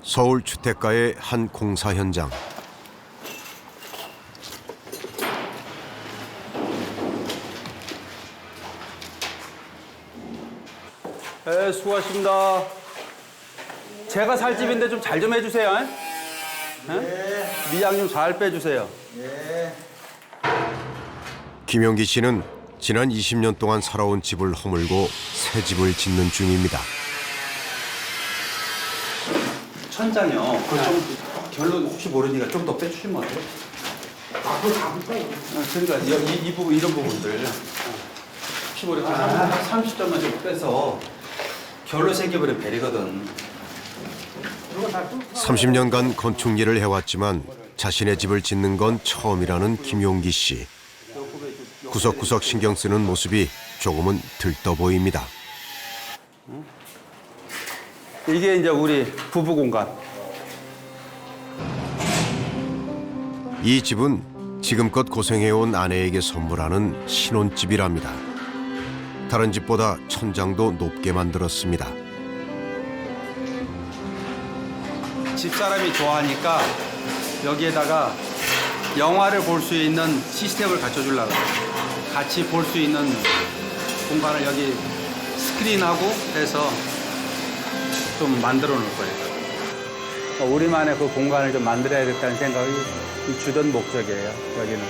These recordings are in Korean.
서울 주택가의 한 공사 현장. 네, 수고하십니다. 제가 살 집인데 좀 잘 좀 해주세요. 네. 미양 좀 잘 빼주세요. 김용기 씨는 지난 20년 동안 살아온 집을 허물고 새 집을 짓는 중입니다. 천장이요. 그거 좀 결론 혹시 모르니까 좀 더 빼주시면 어때요? 아, 그거 잡을까요? 그러니까 이 부분 이런 부분들 혹시 모르니까 30점만 좀 빼서 결로 생겨버린 베리거든. 30년간 건축 일을 해왔지만 자신의 집을 짓는 건 처음이라는 김용기 씨. 구석구석 신경 쓰는 모습이 조금은 들떠 보입니다. 이게 이제 우리 부부 공간. 이 집은 지금껏 고생해온 아내에게 선물하는 신혼집이랍니다. 다른 집보다 천장도 높게 만들었습니다. 집사람이 좋아하니까 여기에다가 영화를 볼 수 있는 시스템을 갖춰주려고 같이 볼 수 있는 공간을 여기 스크린하고 해서 좀 만들어 놓을 거예요. 우리만의 그 공간을 좀 만들어야겠다는 생각이 주된 목적이에요, 여기는.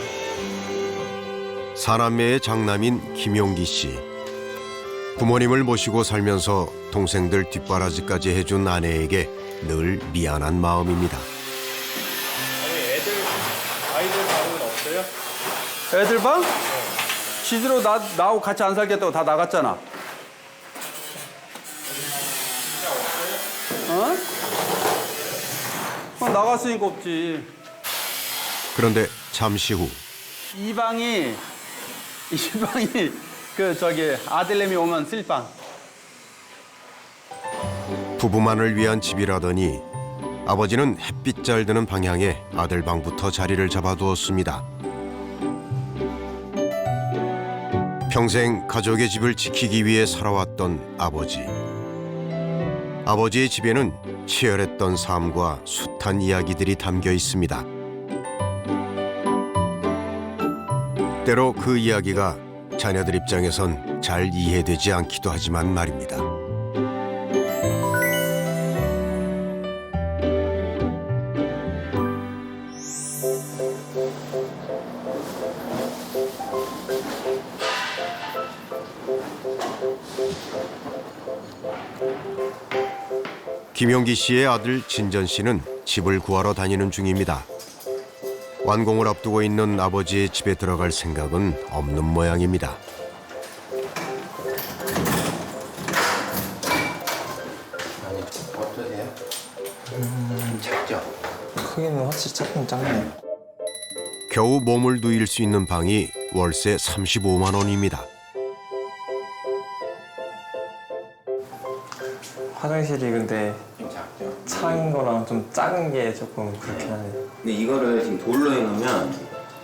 사남매의 장남인 김용기 씨. 부모님을 모시고 살면서 동생들 뒷바라지까지 해준 아내에게 늘 미안한 마음입니다. 아이들 방은 없어요? 애들 방? 지들로 나하고 같이 안 살겠다고 다 나갔잖아. 어? 나갔으니까 없지. 그런데 잠시 후 이 방이 그 저기 아들내미 오면 쓸 방. 부부만을 위한 집이라더니 아버지는 햇빛 잘 드는 방향에 아들 방부터 자리를 잡아두었습니다. 평생 가족의 집을 지키기 위해 살아왔던 아버지. 아버지의 집에는 치열했던 삶과 숱한 이야기들이 담겨 있습니다. 때로 그 이야기가 자녀들 입장에선 잘 이해되지 않기도 하지만 말입니다. 김용기 씨의 아들 진전 씨는 집을 구하러 다니는 중입니다. 완공을 앞두고 있는 아버지의 집에 들어갈 생각은 없는 모양입니다. 어떠세요? 작죠? 크기는 확실히 작긴 작네요. 겨우 몸을 누일 수 있는 방이 월세 35만 원입니다. 화장실이 근데 좀 작죠? 창인 거랑 좀 작은 게 조금 그렇긴 하네요. 근데 이거를 지금 돌로 해놓으면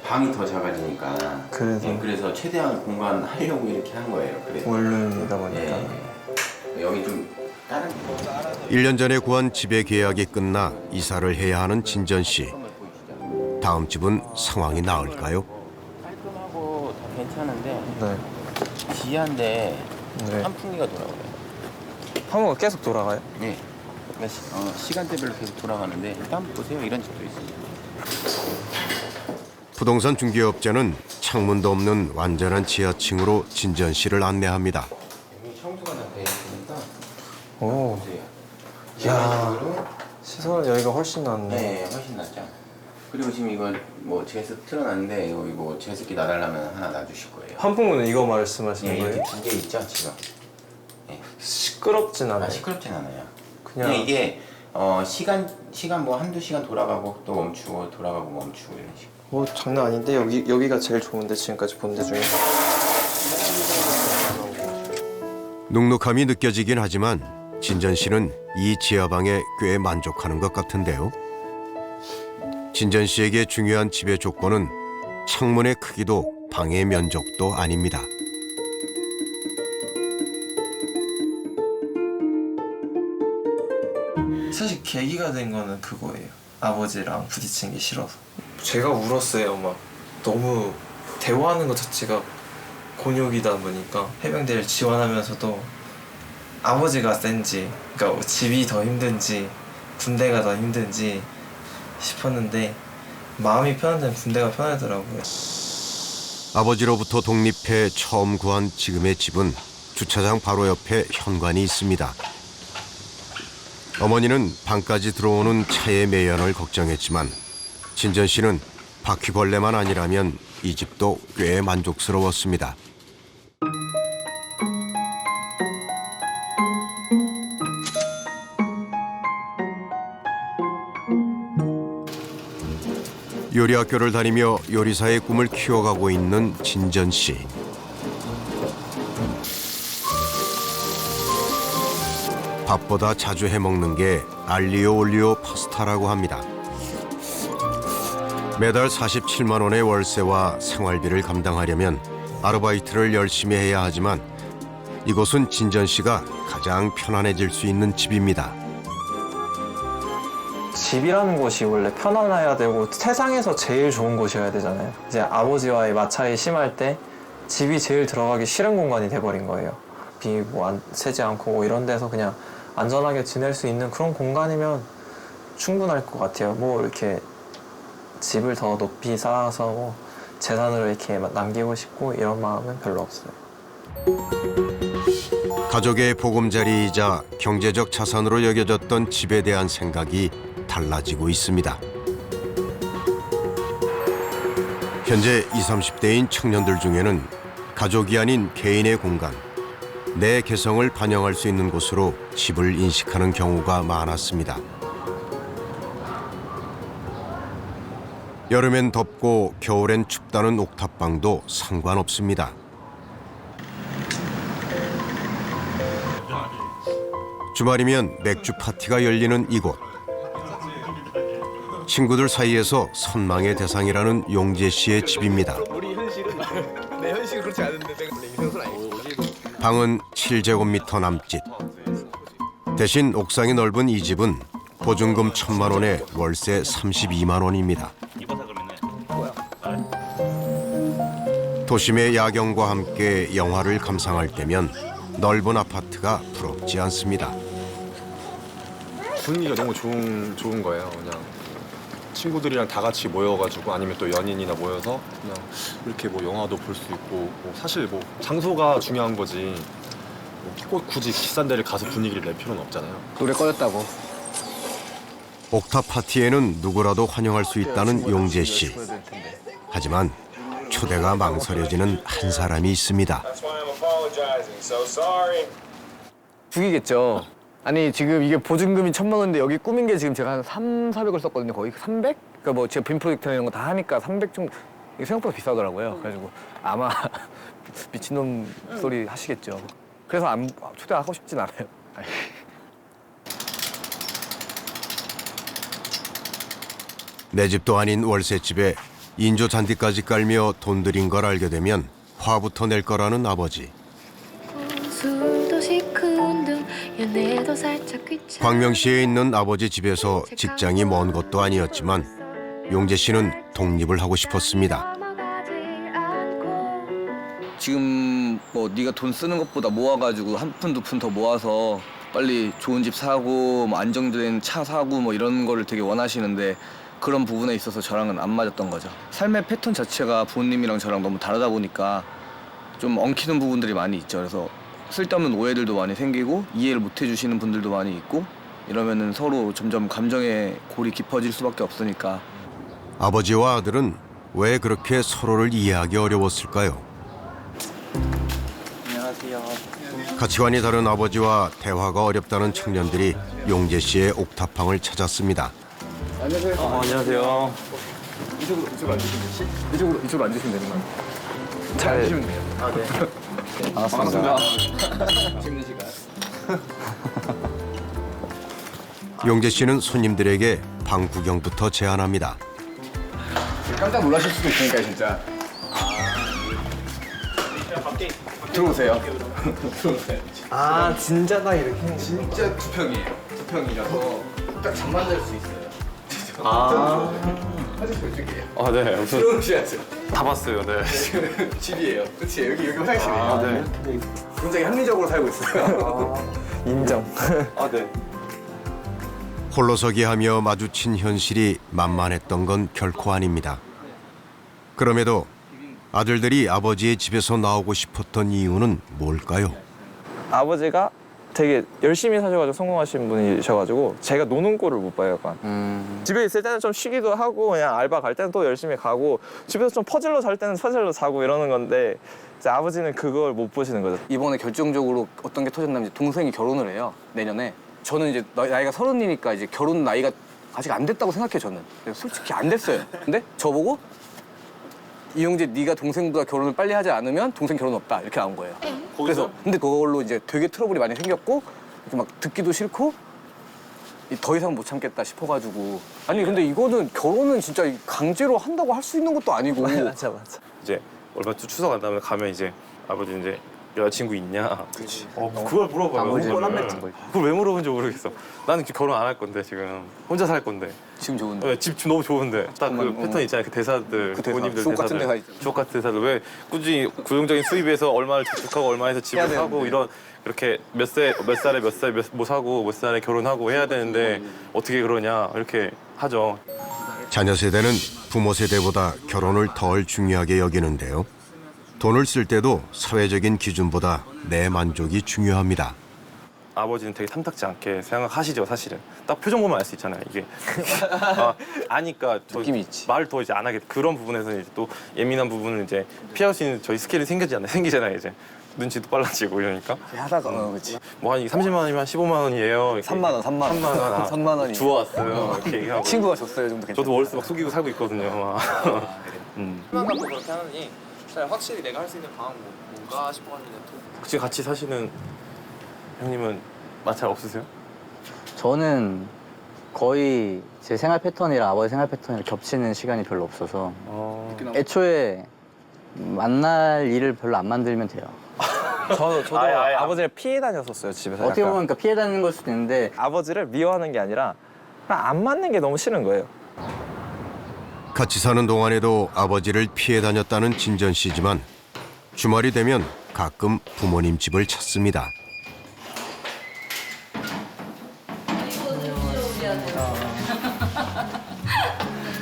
방이 더 작아지니까 그래도. 그래서 최대한 공간 하려고 이렇게 한 거예요. 그래서 원룸이다 보니까. 여기 좀 다른 1년 전에 구한 집의 계약이 끝나 이사를 해야 하는 진전 씨. 다음 집은 상황이 나을까요? 깔끔하고 다 괜찮은데 네. 지한데 네. 환풍기가 돌아가요. 한번 계속 돌아가요? 네. 그러니까 시간대별로 계속 돌아가는데 일단 한번 보세요. 이런 집도 있어요. 부동산 중개업자는 창문도 없는 완전한 지하층으로 진전 씨를 안내합니다. 여기 청소가 다 돼 있으니까 오. 보세요. 이야. 시설은 여기가 훨씬 낫네. 네, 훨씬 낫죠. 그리고 지금 이거 뭐 제습 틀어놨는데 여기 뭐 제습기 놔달라면 하나 놔주실 거예요. 환풍구는 이거 말씀하시는 네, 거예요? 이렇게 두 개 있죠 지금. 시끄럽진 않아요. 시끄럽진 않아요. 그냥 이게 시간 뭐 한두 시간 돌아가고 또 멈추고 돌아가고 멈추고 이런 식으로. 뭐 장난 아닌데 여기가 제일 좋은데 지금까지 본 데 중에. 눅눅함이 느껴지긴 하지만 진전 씨는 이 지하방에 꽤 만족하는 것 같은데요. 진전 씨에게 중요한 집의 조건은 창문의 크기도 방의 면적도 아닙니다. 사실 계기가 된 거는 그거예요. 아버지랑 부딪힌 게 싫어서. 제가 울었어요. 막 너무 대화하는 것 자체가 곤욕이다 보니까 해병대를 지원하면서도 아버지가 센지, 그러니까 집이 더 힘든지 군대가 더 힘든지 싶었는데 마음이 편한 데는 군대가 편하더라고요. 아버지로부터 독립해 처음 구한 지금의 집은 주차장 바로 옆에 현관이 있습니다. 어머니는 방까지 들어오는 차의 매연을 걱정했지만 진전 씨는 바퀴벌레만 아니라면 이 집도 꽤 만족스러웠습니다. 요리학교를 다니며 요리사의 꿈을 키워가고 있는 진전 씨. 밥보다 자주 해먹는 게 알리오 올리오 파스타라고 합니다. 매달 47만 원의 월세와 생활비를 감당하려면 아르바이트를 열심히 해야 하지만 이곳은 진전 씨가 가장 편안해질 수 있는 집입니다. 집이라는 곳이 원래 편안해야 되고 세상에서 제일 좋은 곳이어야 되잖아요. 이제 아버지와의 마찰이 심할 때 집이 제일 들어가기 싫은 공간이 돼버린 거예요. 비 뭐 새지 않고 이런 데서 그냥 안전하게 지낼 수 있는 그런 공간이면 충분할 것 같아요. 뭐 이렇게 집을 더 높이 쌓아서 뭐 재산으로 이렇게 남기고 싶고 이런 마음은 별로 없어요. 가족의 보금자리이자 경제적 자산으로 여겨졌던 집에 대한 생각이 달라지고 있습니다. 현재 20, 30대인 청년들 중에는 가족이 아닌 개인의 공간, 내 개성을 반영할 수 있는 곳으로 집을 인식하는 경우가 많았습니다. 여름엔 덥고 겨울엔 춥다는 옥탑방도 상관없습니다. 주말이면 맥주 파티가 열리는 이곳. 친구들 사이에서 선망의 대상이라는 용재 씨의 집입니다. 우리 현실은 내 현실은 그렇지 않은데 내가 원래 이성은 아니고. 방은 7제곱미터 남짓. 대신 옥상이 넓은 이 집은 보증금 1,000만 원에 월세 32만 원입니다. 도심의 야경과 함께 영화를 감상할 때면 넓은 아파트가 부럽지 않습니다. 분위기가 너무 좋은 거예요. 그냥 친구들이랑 다 같이 모여가지고 아니면 또 연인이나 모여서 그냥 이렇게 뭐 영화도 볼 수 있고 뭐 사실 뭐 장소가 중요한 거지 뭐 꼭 굳이 비싼 데를 가서 분위기를 낼 필요는 없잖아요. 노래 꺼졌다고. 옥탑 파티에는 누구라도 환영할 수 있다는 용재 씨. 하지만 초대가 망설여지는 한 사람이 있습니다. 죽이겠죠. 아니 지금 이게 보증금이 1,000만 원인데 여기 꾸민 게 지금 제가 한 300~400을 썼거든요. 거의 300? 그러니까 뭐 제가 빔 프로젝트 이런 거 다 하니까 300 정도. 이게 생각보다 비싸더라고요. 그래가지고 아마 미친놈 소리 하시겠죠. 그래서 안 초대하고 싶진 않아요. 내 집도 아닌 월세집에 인조 잔디까지 깔며 돈 들인 걸 알게 되면 화부터 낼 거라는 아버지. 광명시에 있는 아버지 집에서 직장이 먼 것도 아니었지만 용재 씨는 독립을 하고 싶었습니다. 지금 뭐 네가 돈 쓰는 것보다 모아가지고 한 푼 두 푼 더 모아서 빨리 좋은 집 사고 뭐 안정된 차 사고 뭐 이런 거를 되게 원하시는데 그런 부분에 있어서 저랑은 안 맞았던 거죠. 삶의 패턴 자체가 부모님이랑 저랑 너무 다르다 보니까 좀 엉키는 부분들이 많이 있죠. 그래서 쓸데없는 오해들도 많이 생기고 이해를 못 해주시는 분들도 많이 있고 이러면은 서로 점점 감정의 골이 깊어질 수밖에 없으니까. 아버지와 아들은 왜 그렇게 서로를 이해하기 어려웠을까요? 안녕하세요. 가치관이 다른 아버지와 대화가 어렵다는 청년들이 용재 씨의 옥탑방을 찾았습니다. 안녕하세요. 이쪽으로 앉으시면 되는 거예요? 잘 앉으시면 돼요. 아 네. 반갑습니다. 용재 씨는 손님들에게 방 구경부터 제안합니다. 깜짝 놀라실 수도 있으니까 진짜. 들어오세요. 아 진짜다 이렇게. 진짜 2평이에요. 2평이라서 딱 잠만 잘 수 있어요. 아, 아, 네. 우선 들어오셔야죠. 다 봤어요. 네. 집이에요. 그치, 여기 화장실이에요. 아, 네. 굉장히 합리적으로 살고 있어요. 인정. 아, 네. 홀로서기 하며 마주친 현실이 만만했던 건 결코 아닙니다. 그럼에도 아들들이 아버지의 집에서 나오고 싶었던 이유는 뭘까요? 아버지가 되게 열심히 사셔가지고 성공하신 분이셔가지고 제가 노는 꼴을 못 봐요, 약간. 집에 있을 때는 좀 쉬기도 하고 그냥 알바 갈 때는 또 열심히 가고 집에서 좀 퍼즐로 잘 때는 퍼즐로 자고 이러는 건데 이제 아버지는 그걸 못 보시는 거죠. 이번에 결정적으로 어떤 게 터졌냐면 이제 동생이 결혼을 해요. 내년에. 저는 이제 나이가 30이니까 이제 결혼 나이가 아직 안 됐다고 생각해요, 저는. 솔직히 안 됐어요. 근데 저보고 이영재 네가 동생보다 결혼을 빨리 하지 않으면 동생 결혼 없다 이렇게 나온 거예요. 그래서 근데 그걸로 이제 되게 트러블이 많이 생겼고 이렇게 막 듣기도 싫고 더 이상 못 참겠다 싶어가지고 아니 근데 이거는 결혼은 진짜 강제로 한다고 할 수 있는 것도 아니고 맞아. 이제 얼마 전 추석 안 나면 가면 이제 아버지 이제 여자친구 있냐? 그렇지. 그걸 물어봐요. 아버지는 그걸 왜 물어본지 모르겠어. 나는 지금 결혼 안 할 건데 지금 혼자 살 건데. 지금 좋은데 집 너무 좋은데 딱 그 정말, 패턴 있잖아요. 그 대사들 그 대사, 부모님들 주옥 같은 대사들. 대사 있잖아요. 주옥 같은 대사들 왜 꾸준히 고용적인 수입에서 얼마를 저축하고 얼마에서 집을 해야 사고 되는데. 이런 이렇게 몇 살에 뭐 사고 몇 살에 결혼하고 해야 되는데 어떻게 그러냐 이렇게 하죠. 자녀 세대는 부모 세대보다 결혼을 덜 중요하게 여기는데요. 돈을 쓸 때도 사회적인 기준보다 내 만족이 중요합니다. 아버지는 되게 탐탁지 않게 생각하시죠, 사실은. 딱 표정 보면 알 수 있잖아요, 이게. 아니까 느낌이 있지. 말을 더 이제 안 하게 그런 부분에서는 이제 또 예민한 부분을 이제 피할 수 있는 저희 스킬이 생기잖아요, 이제. 눈치도 빨라지고 이러니까. 하다가 그렇지. 뭐 한 30만 원이면 15만 원이에요. 이렇게. 3만 원 3만 원. 3만 원이 주워왔어요. 이렇게 얘기하고. 친구가 줬어요 정도 괜찮아. 저도 월세 막 속이고 살고 있거든요. 막. 희망 갖고 그렇게 하느니 확실히 내가 할 수 있는 방안 뭔가 싶어가지고 지금 같이 사시는 형님은 마찰 없으세요? 저는 거의 제 생활 패턴이랑 아버지 생활 패턴이랑 겹치는 시간이 별로 없어서 애초에 만날 일을 별로 안 만들면 돼요. 저도 아버지를 피해 다녔었어요, 집에서. 어떻게 약간. 보면 그러니까 피해 다니는 걸 수도 있는데 아버지를 미워하는 게 아니라 그냥 안 맞는 게 너무 싫은 거예요. 같이 사는 동안에도 아버지를 피해 다녔다는 진전 씨지만 주말이 되면 가끔 부모님 집을 찾습니다.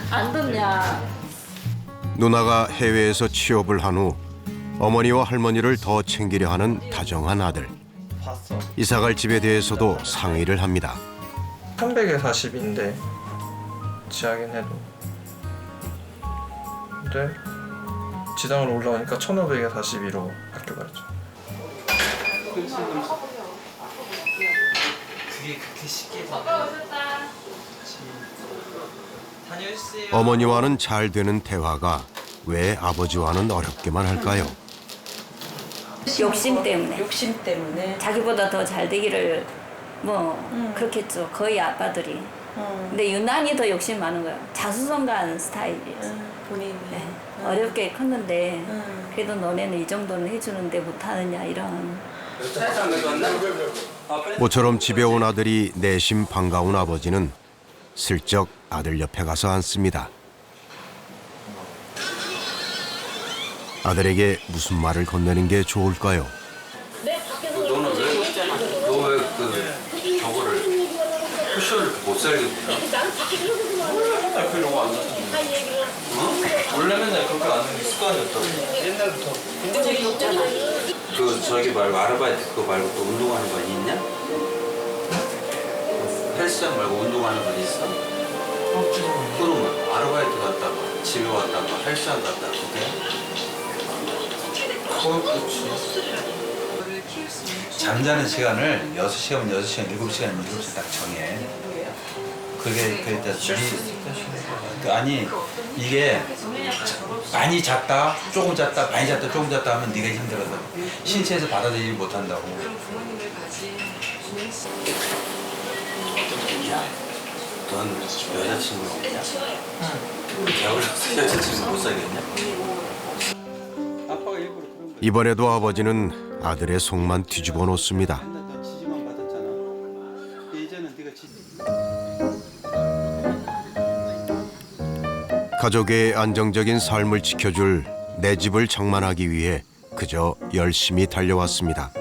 안 덥냐? 누나가 해외에서 취업을 한 후 어머니와 할머니를 더 챙기려 하는 다정한 아들. 이사갈 집에 대해서도 상의를 합니다. 300에 40인데 지하긴 해도 근데 지당으로 올라오니까 1500에 42로 바뀌어버렸죠. 그게 그렇게 쉽게 어머니와는 잘 되는 대화가 왜 아버지와는 어렵게만 할까요? 욕심 때문에. 욕심 때문에. 자기보다 더 잘 되기를 그렇겠죠. 거의 아빠들이. 근데 유난히 더 욕심 많은 거예요. 자수성가하는 스타일이에요. 본인이. 네. 어렵게 컸는데 그래도 너네는 이 정도는 해주는데 못하느냐 이런. 모처럼 집에 온 아들이 내심 반가운 아버지는 슬쩍 아들 옆에 가서 앉습니다. 아들에게 무슨 말을 건네는 게 좋을까요? 너는 왜 그 저거를 쿠션을 못 살게 보냐? 원래 맨날 그렇게 앉는 게 습관이었다고. 옛날부터. 그 저기 말고 아르바이트 그거 말고 또 운동하는 건 있냐? 헬스장 말고 운동하는 건 있어? 그러면 아르바이트 갔다가 집에 왔다가 헬스장 갔다가 그게? 잠자는 시간을 6시간, 6시간, 7시간, 7시간 딱 정해. 그게 아니 이게 많이 잤다, 조금 잤다, 많이 잤다, 조금 잤다 하면 네가 힘들어서 신체에서 받아들이지 못한다고. 넌 여자친구가 없냐? 겨울에 여자친구 못 사귀었냐? 아빠가 일부러 그런 거. 이번에도 아버지는 아들의 속만 뒤집어 놓습니다. 너 지지만 받았잖아. 예전엔 네가 가족의 안정적인 삶을 지켜줄 내 집을 장만하기 위해 그저 열심히 달려왔습니다.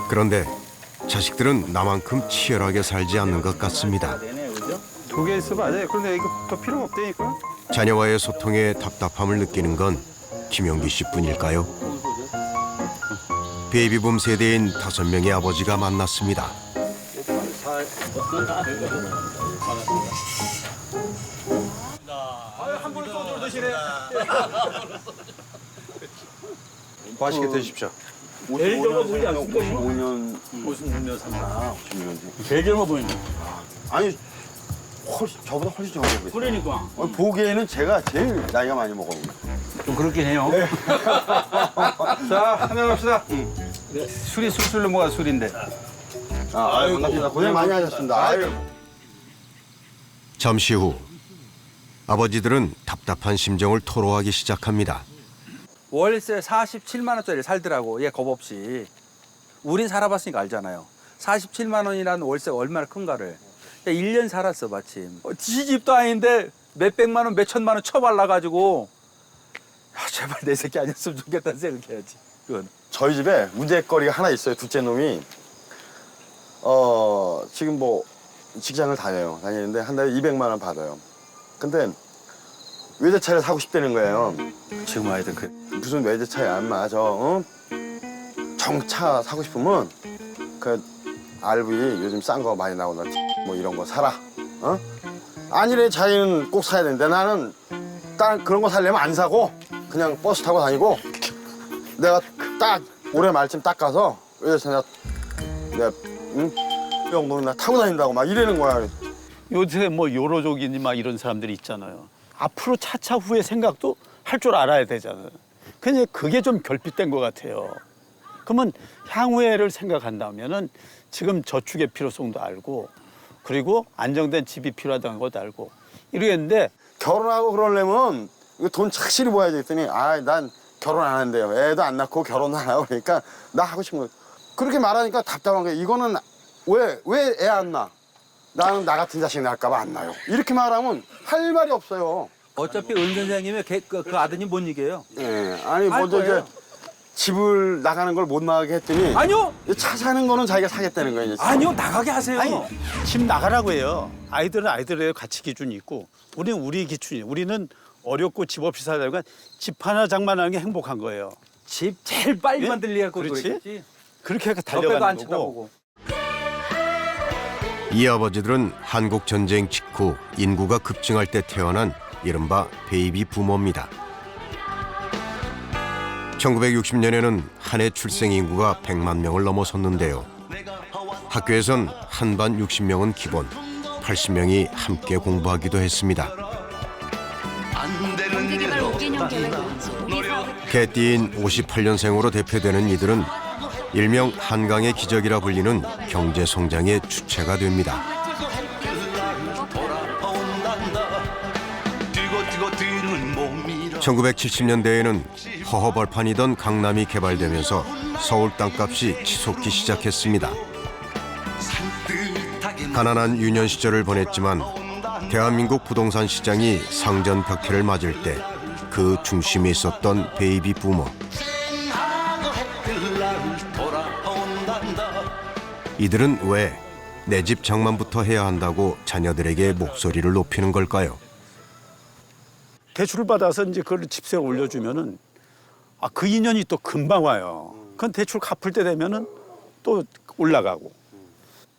그런데 자식들은 나만큼 치열하게 살지 않는 것 같습니다. 2개 있어 맞아요. 그런데 이거 더 필요가 없다니까. 자녀와의 소통에 답답함을 느끼는 건 김용기 씨뿐일까요? 베이비붐 세대인 5명의 아버지가 만났습니다. 맛있게 드십시오. 제일 젊어 보이지 않습니까? 55년, 56년 산다. 56년. 제일 젊어 보이네. 아니 저보다 훨씬 젊어 보이세요. 그러니까. 보기에는 제가 제일 나이가 많이 먹어요. 좀 그렇긴 해요. 자, 한잔 합시다. 술이 술술로 뭐가 술인데. 아유, 반갑습니다. 고생 많이 하셨습니다. 아유. 잠시 후 아버지들은 답답한 심정을 토로하기 시작합니다. 월세 47만 원짜리 살더라고. 얘 겁 없이. 우린 살아봤으니까 알잖아요. 47만 원이라는 월세가 얼마나 큰가를. 1년 살았어 마침. 지 집도 아닌데 몇백만 원, 몇천만 원 쳐발라가지고 야, 제발 내 새끼 아니었으면 좋겠다는 생각해야지. 그건. 저희 집에 문제거리가 하나 있어요. 둘째 놈이 지금 뭐 직장을 다니는데 한 달에 200만 원 받아요. 근데 외제차를 사고 싶다는 거예요. 지금 아이들 그 무슨 외제차야 안 맞아. 어? 정차 사고 싶으면 그 RV 요즘 싼 거 많이 나오나 뭐 이런 거 사라. 어? 아니래 자기는 꼭 사야 되는데 나는 딱 그런 거 살려면 안 사고 그냥 버스 타고 다니고 내가 딱 올해 말쯤 딱 가서 외제차 내가 응? 이 정도는 나 타고 다닌다고 막 이러는 거야. 요새 뭐 요로족이니 막 이런 사람들이 있잖아요. 앞으로 차차 후에 생각도 할 줄 알아야 되잖아요. 근데 그게 좀 결핍된 것 같아요. 그러면 향후에를 생각한다면은 지금 저축의 필요성도 알고 그리고 안정된 집이 필요하다는 것도 알고 이러겠는데 결혼하고 그러려면 이거 돈 착실히 모아야지 했더니 난 결혼 안 한대요. 애도 안 낳고 결혼도 안 하고 그러니까 나 하고 싶은 거 그렇게 말하니까 답답한 게 이거는 왜 애 안 낳아? 나는 나 같은 자식 낳을까 봐 안 낳아요. 이렇게 말하면 할 말이 없어요. 어차피 은 선생님의 그 아드님 못 이겨요. 예, 아니 먼저 이제 집을 나가는 걸 못 나가게 했더니 아니요. 차 사는 거는 자기가 사겠다는 거예요. 이제. 아니요, 나가게 하세요. 아니 집 나가라고 해요. 아이들은 아이들의 가치 기준이 있고 우리는 우리 기준이 우리는 어렵고 집 없이 살다가 집 하나 장만하는 게 행복한 거예요. 집 제일 빨리 예? 만들려고 그렇지? 그랬지. 그렇게 해서 너 빼고 안 달려가는 쳐다보고. 거고. 이 아버지들은 한국 전쟁 직후 인구가 급증할 때 태어난 이른바 베이비 부모입니다. 1960년에는 한 해 출생 인구가 100만 명을 넘어섰는데요. 학교에선 한 반 60명은 기본, 80명이 함께 공부하기도 했습니다. 개띠인 58년생으로 대표되는 이들은 일명 한강의 기적이라 불리는 경제 성장의 주체가 됩니다. 1970년대에는 허허벌판이던 강남이 개발되면서 서울 땅값이 치솟기 시작했습니다. 가난한 유년 시절을 보냈지만 대한민국 부동산 시장이 상전벽해를 맞을 때 그 중심에 있었던 베이비 부모. 이들은 왜 내 집 장만부터 해야 한다고 자녀들에게 목소리를 높이는 걸까요? 대출을 받아서 이제 그걸 집세를 올려주면은 그 인연이 또 금방 와요. 그건 대출 갚을 때 되면은 또 올라가고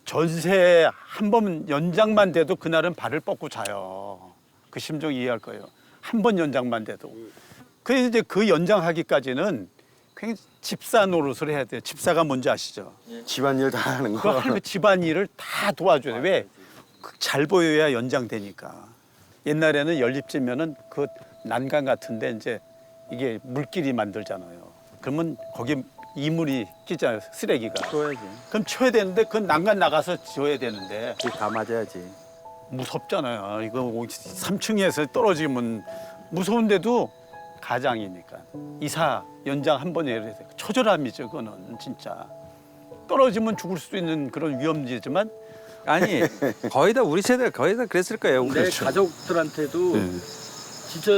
전세 한 번 연장만 돼도 그날은 발을 뻗고 자요. 그 심정 이해할 거예요. 한 번 연장만 돼도. 그래서 이제 그 연장하기까지는 굉장히 집사 노릇을 해야 돼요. 집사가 뭔지 아시죠? 집안일 다 하는 그 거. 할머니 집안일을 다 도와줘야 돼. 왜? 잘 보여야 연장되니까. 옛날에는 연립지면은 그 난간 같은데 이제 이게 물길이 만들잖아요. 그러면 거기 이물이 끼잖아요. 쓰레기가. 줘야지. 그럼 쳐야 되는데 그 난간 나가서 지어야 되는데 다 맞아야지. 무섭잖아요. 이거 3층에서 떨어지면 무서운데도 가장이니까 이사 연장 한 번에 해야 돼. 처절함이죠. 그거는 진짜 떨어지면 죽을 수 있는 그런 위험이지만 아니 거의 다 우리 세대 거의 다 그랬을 거예요. 내 가족들한테도 진짜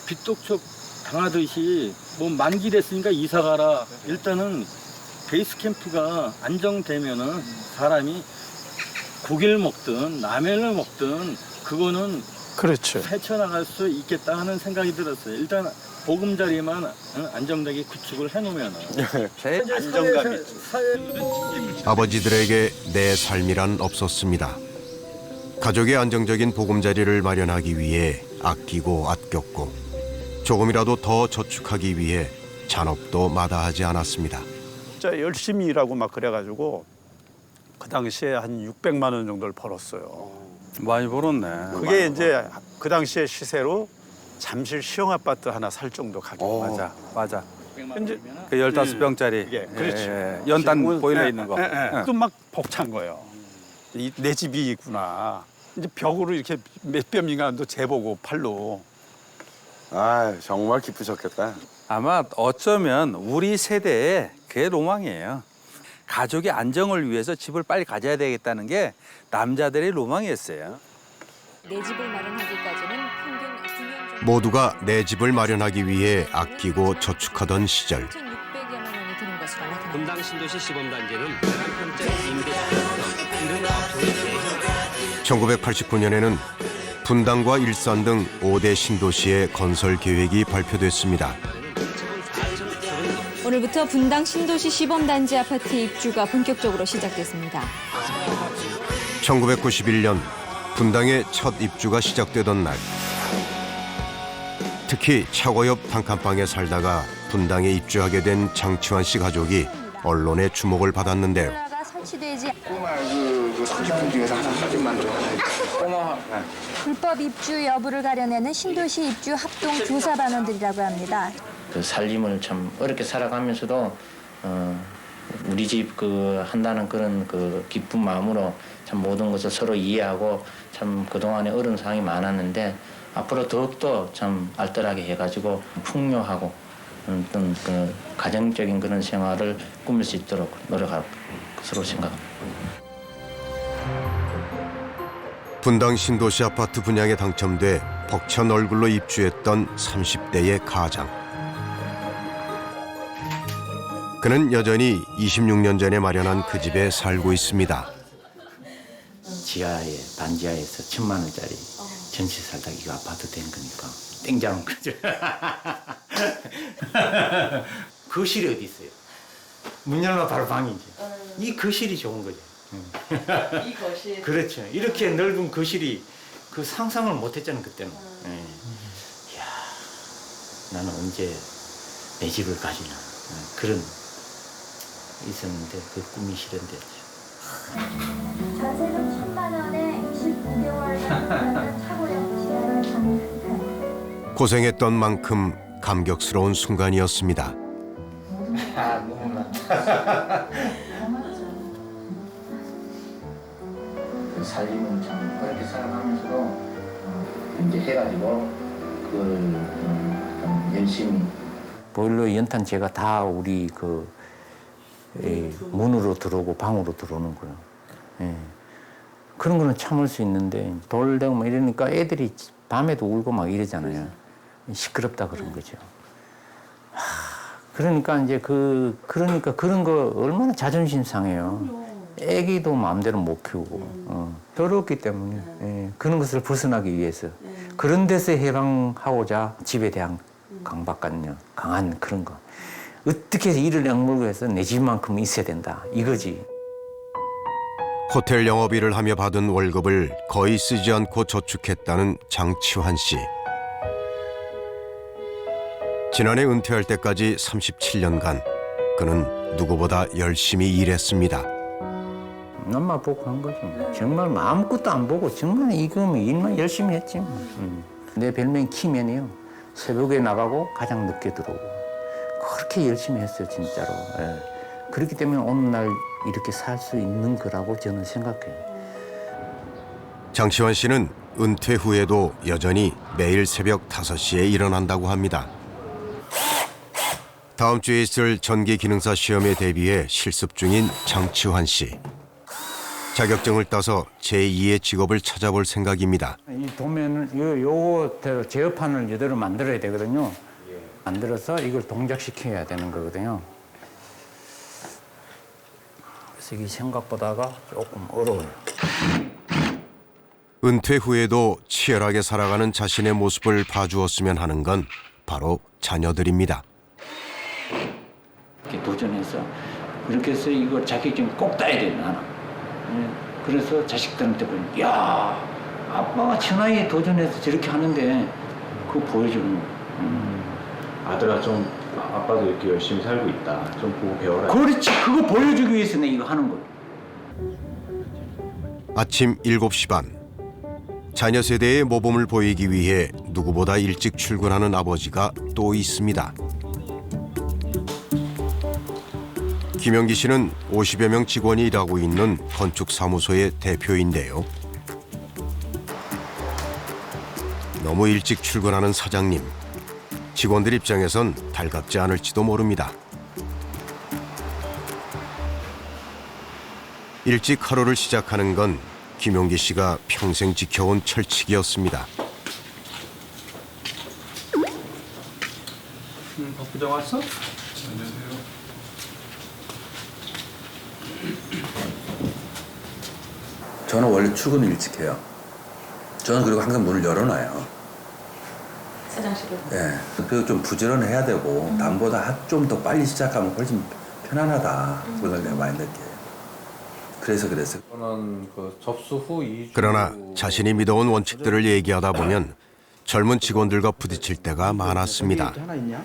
빚독촉 당하듯이 뭐 만기 됐으니까 이사 가라. 일단은 베이스 캠프가 안정되면은 사람이 고기를 먹든 라면을 먹든 그거는 그렇죠. 헤쳐나갈 수 있겠다 하는 생각이 들었어요. 일단 보금자리만 안정되게 구축을 해놓으면 제일 안정감이 아버지들에게 내 삶이란 없었습니다. 가족의 안정적인 보금자리를 마련하기 위해 아끼고 아꼈고 조금이라도 더 저축하기 위해 잔업도 마다하지 않았습니다. 진짜 열심히 일하고 막 그래가지고 그 당시에 한 600만 원 정도를 벌었어요. 많이 벌었네. 그게 이제 그 당시에 시세로 잠실 시형 아파트 하나 살 정도 가격. 맞아, 맞아. 이제 그 15평짜리. 예, 그렇지. 연탄 보일러 있는 거. 그 막 벅찬 거예요. 내 집이 있구나. 이제 벽으로 이렇게 몇뼘 미만도 재보고 팔로. 아 정말 기쁘셨겠다. 아마 어쩌면 우리 세대의 그게 로망이에요. 가족의 안정을 위해서 집을 빨리 가져야 되겠다는 게 남자들의 로망이었어요. 내 집을 마련하기까지는 평균 9년 정도. 모두가 내 집을 마련하기 위해 아끼고 저축하던 시절. 1,600여만 원이 드는 것으로 나타납니다. 분당 신도시 시범단지는 11평짜리 임대 1989년에는 분당과 일산 등 5대 신도시의 건설 계획이 발표됐습니다. 오늘부터 분당 신도시 시범단지 아파트 입주가 본격적으로 시작됐습니다. 1991년 분당의 첫 입주가 시작되던 날, 특히 차고 옆 단칸방에 살다가 분당에 입주하게 된 장치환 씨 가족이 언론의 주목을 받았는데요. 설치되지 꼬마 그 30분 중에서 하나 사진만 줘. 꼬마. 불법 입주 여부를 가려내는 신도시 입주 합동 조사 반원들이라고 합니다. 그 살림을 참 어렵게 살아가면서도 우리 집 그 한다는 그런 그 기쁜 마음으로 참 모든 것을 서로 이해하고 참 그동안에 어려운 상황이 많았는데 앞으로 더욱더 참 알뜰하게 해가지고 풍요하고 어떤 그 가정적인 그런 생활을 꾸밀 수 있도록 노력할 것으로 생각합니다. 분당 신도시 아파트 분양에 당첨돼 벅찬 얼굴로 입주했던 30대의 가장. 그는 여전히 26년 전에 마련한 그 집에 살고 있습니다. 지하에 반지하에서 1,000만 원짜리 전세 살다가 이거 아파트 된 거니까 땡자는 거죠. 거실이 어디 있어요? 문 열면 바로 방이지. 이 거실이 좋은 거죠. 이 거실. 그렇죠. 이렇게 넓은 거실이 그 상상을 못했잖아요 그때는. 이야, 나는 언제 내 집을 가지나 그런 있었는데 그 꿈이 실현됐죠. 전세금 1,000만 원에 29개월 상환하는 차고령 지하를 장착한. 고생했던 만큼 감격스러운 순간이었습니다. 아, 너무나. 그 살림은 참 어렵게 살아가면서도 이제 해가지고 그걸 좀 열심히 보일러 연탄재가 다 우리 그 문으로 들어오고 방으로 들어오는 거예요. 예. 그런 거는 참을 수 있는데 돌대고 막 이러니까 애들이 밤에도 울고 막 이러잖아요. 시끄럽다 그런 거죠. 그러니까 이제 그러니까 그런 거 얼마나 자존심 상해요. 애기도 마음대로 못 키우고 더럽기 때문에 그런 것을 벗어나기 위해서 그런 데서 해방하고자 집에 대한 강박관념, 강한 그런 거. 어떻게 해서 이를 악물고 해서 내 집만큼 있어야 된다 이거지. 호텔 영업일을 하며 받은 월급을 거의 쓰지 않고 저축했다는 장치환 씨. 지난해 은퇴할 때까지 37년간 그는 누구보다 열심히 일했습니다. 엄마 보고 한 거지. 정말 아무것도 안 보고 정말 이거면 일만 열심히 했지. 내 별명 키맨이요. 새벽에 나가고 가장 늦게 들어오고. 그렇게 열심히 했어요, 진짜로. 예. 그렇기 때문에 오늘날 이렇게 살 수 있는 거라고 저는 생각해요. 장치환 씨는 은퇴 후에도 여전히 매일 새벽 5시에 일어난다고 합니다. 다음 주에 있을 전기기능사 시험에 대비해 실습 중인 장치환 씨. 자격증을 따서 제2의 직업을 찾아볼 생각입니다. 이 도면을 요거대로 제어판을 이대로 만들어야 되거든요. 만들어서 이걸 동작시켜야 되는 거거든요. 그래서 이게 생각보다가 조금 어려워요. 은퇴 후에도 치열하게 살아가는 자신의 모습을 봐주었으면 하는 건 바로 자녀들입니다. 이렇게 도전해서 그렇게 해서 이걸 자격증 꼭 따야 돼 나는. 그래서 자식들한테 보면 야 아빠가 천하에 도전해서 저렇게 하는데 그거 보여주는 거. 아들아 좀 아빠도 이렇게 열심히 살고 있다. 좀 보고 배워라. 그렇지. 그거 보여주기 위해서 내가 이거 하는 거야. 아침 7시 반. 자녀 세대의 모범을 보이기 위해 누구보다 일찍 출근하는 아버지가 또 있습니다. 김영기 씨는 50여 명 직원이 일하고 있는 건축사무소의 대표인데요. 너무 일찍 출근하는 사장님. 직원들 입장에선 달갑지 않을지도 모릅니다. 일찍 하루를 시작하는 건 김용기 씨가 평생 지켜온 철칙이었습니다. 박부장 왔어? 안녕하세요. 저는 원래 출근을 일찍 해요. 저는 그리고 항상 문을 열어놔요. 화장실을? 예. 그리고 좀 부지런해야 되고 남보다 좀 더 빨리 시작하면 훨씬 편안하다. 그걸 내가 많이 느껴요. 그래서 그랬어요. 저는 그 접수 후 2주. 그러나 자신이 믿어온 원칙들을 얘기하다 보면 젊은 직원들과 부딪힐 때가 많았습니다. 하나 있냐?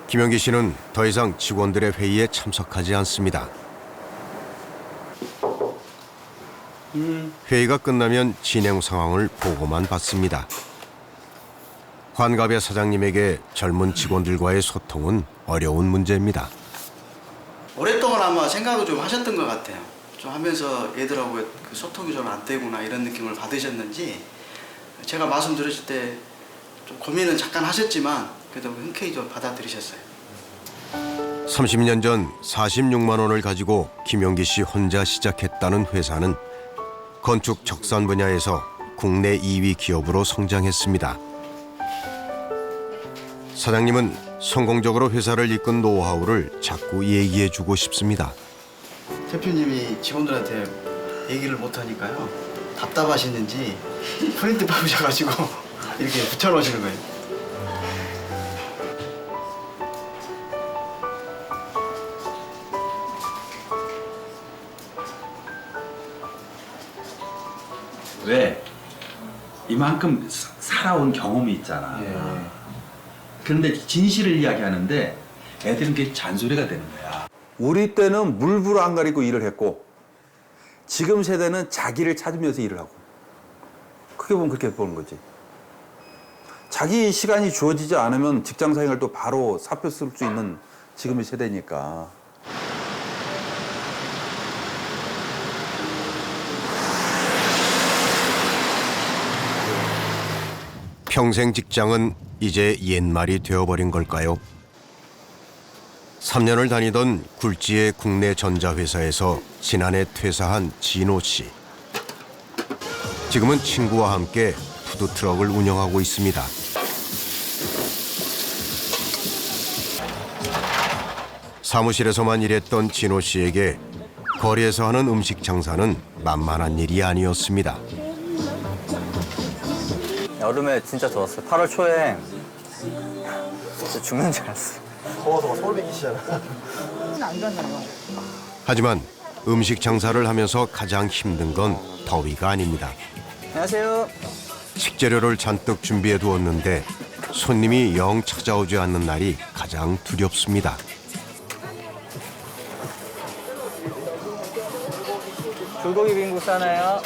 김영기 씨는 더 이상 직원들의 회의에 참석하지 않습니다. 회의가 끝나면 진행 상황을 보고만 받습니다. 환갑의 사장님에게 젊은 직원들과의 소통은 어려운 문제입니다. 오랫동안 아마 생각을 좀 하셨던 것 같아요. 좀 하면서 얘들하고 그 소통이 좀 안 되구나 이런 느낌을 받으셨는지 제가 말씀드렸을 때 좀 고민은 잠깐 하셨지만 그래도 흔쾌히 좀 받아들이셨어요. 30년 전 46만 원을 가지고 김용기 씨 혼자 시작했다는 회사는 건축 적산 분야에서 국내 2위 기업으로 성장했습니다. 사장님은 성공적으로 회사를 이끈 노하우를 자꾸 얘기해주고 싶습니다. 대표님이 직원들한테 얘기를 못하니까요. 답답하시는지 프린트 받으셔가지고 이렇게 붙여놓으시는 거예요. 왜? 이만큼 살아온 경험이 있잖아. 그런데 진실을 이야기하는데 애들은 그게 잔소리가 되는 거야. 우리 때는 물불 안 가리고 일을 했고 지금 세대는 자기를 찾으면서 일을 하고 크게 보면 그렇게 보는 거지. 자기 시간이 주어지지 않으면 직장 생활도 바로 사표 쓸 수 있는 지금의 세대니까. 평생 직장은 이제 옛말이 되어버린 걸까요? 3년을 다니던 굴지의 국내 전자회사에서 지난해 퇴사한 진호 씨. 지금은 친구와 함께 푸드트럭을 운영하고 있습니다. 사무실에서만 일했던 진호 씨에게 거리에서 하는 음식 장사는 만만한 일이 아니었습니다. 여름에 진짜 좋았어요. 8월 초에 진짜 죽는 줄 알았어요. 더워서 서울 계시잖아. 하지만 음식 장사를 하면서 가장 힘든 건 더위가 아닙니다. 안녕하세요. 식재료를 잔뜩 준비해 두었는데 손님이 영 찾아오지 않는 날이 가장 두렵습니다. 불고기 비빔국수 하나요.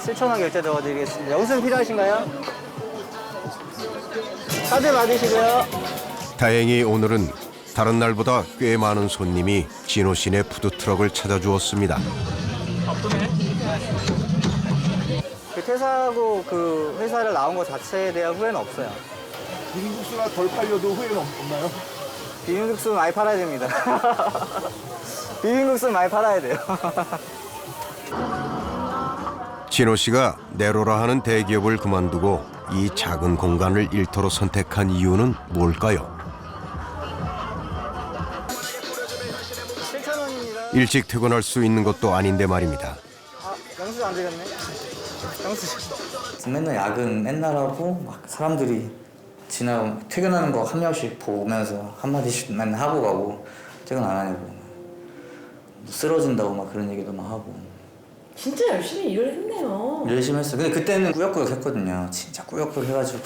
7,000원 결제 넣어드리겠습니다. 영수증 필요하신가요? 카드 받으시고요. 다행히 오늘은 다른 날보다 꽤 많은 손님이 진호 씨네 푸드트럭을 찾아주었습니다. 그 퇴사하고 그 회사를 나온 것 자체에 대한 후회는 없어요. 비빔국수가 덜 팔려도 후회는 없나요? 비빔국수 많이 팔아야 됩니다. 비빔국수 많이 팔아야 돼요. 진호 씨가 내로라 하는 대기업을 그만두고 이 작은 공간을 일터로 선택한 이유는 뭘까요? 일찍 퇴근할 수 있는 것도 아닌데 말입니다. 영수 안 되겠네. 영수. 맨날 야근 맨날 하고 막 사람들이 지나고 퇴근하는 거 한 명씩 보면서 한마디씩 맨날 하고 가고 퇴근 안 하냐고 쓰러진다고 막 그런 얘기도 막 하고. 진짜 열심히 일을 했네요. 열심히 했어. 근데 그때는 꾸역꾸역 했거든요. 진짜 꾸역꾸역 해가지고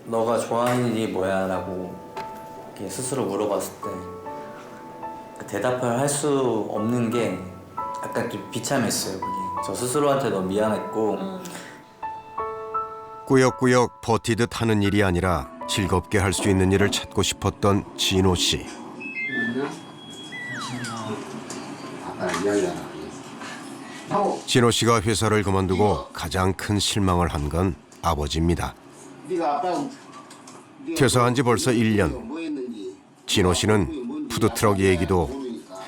너가 좋아하는 일이 뭐야? 라고 이렇게 스스로 물어봤을 때 대답을 할 수 없는 게 약간 좀 비참했어요. 그게. 저 스스로한테 너무 미안했고 꾸역꾸역 버티듯 하는 일이 아니라 즐겁게 할 수 있는 일을 찾고 싶었던 진호 씨. 진호 씨가 회사를 그만두고 가장 큰 실망을 한 건 아버지입니다. 퇴사한 지 벌써 1년. 진호 씨는 푸드트럭 얘기도